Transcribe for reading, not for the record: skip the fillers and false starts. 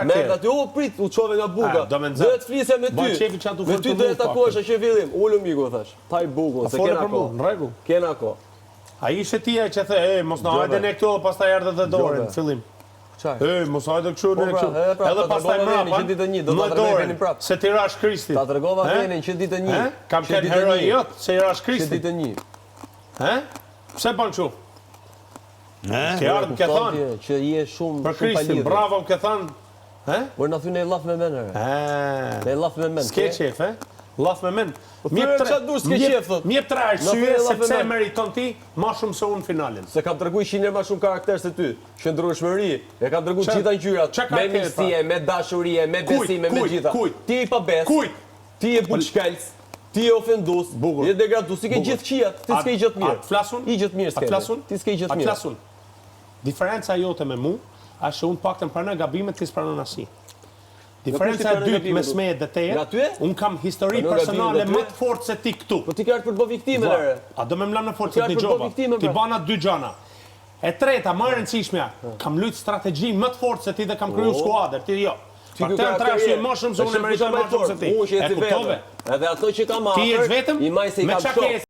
Merr aty, o prit, u çove nga buka. Do të flisja me ty. Me ty do të takohesh që fillim. Ulu miku thash. Taj bukun se kena kohë. Në rregull. Kena kohë. Ai ishte ti që the, mos na hajde ne këtu, pastaj erdhe dhe dorën në fillim. Çaj. Mos hajde këtu ne këtu. Edhe pastaj mbrapa. Që ditë 1 do ta tregoni prapë. Se ti rash Kristi. Ta tregova vënin që ditë 1. Kam kanë heroj jot, se i rash Që Kristi. ditë 1. Pse bën kështu? Ke ardhur ke thënë që je shumë për Kristin, bravo ke thënë. Por na thynë llaf me men. Ne llaf me men. S'ke qef, Llaf me men. Mjep tre arsye sepse meriton ti më shumë se unë finalen. Se kam treguar 100 herë më shumë karakter se ty. Qëndrueshmëri, e kam treguar gjitha ngjyrat, me miqësie, me dashurie, me besim, me gjitha. Ti i pabes. Ti je buçkels. Ti je ofendues, je degradues, ti ke gjithë qijat, ti s'ke gjë të mirë. Flasun? I gjë të mirë s'ke. Ti s'ke gjë të mirë. Flasun. Diferenca jote me mua është se unë paktën pranoj gabimet, ti s'pranon asnjë. Diferenca e dytë mes meje dhe teje, unë kam histori personale më të fortë se ti këtu. Po ti ke ardhur për të bë viktimë lere. A do më mlan në forcë të dëgjova. Ti bana dy gjana. E treta, më e rëndësishmja, kam luajtur strategji më të fortë se ti dhe kam kriju skuadër, ti jo. Ti ke trashë më shumë se unë meritoj më shumë se ti. Unë që jeti vetëm. Edhe ato që kam afër, i maj se i kam shok.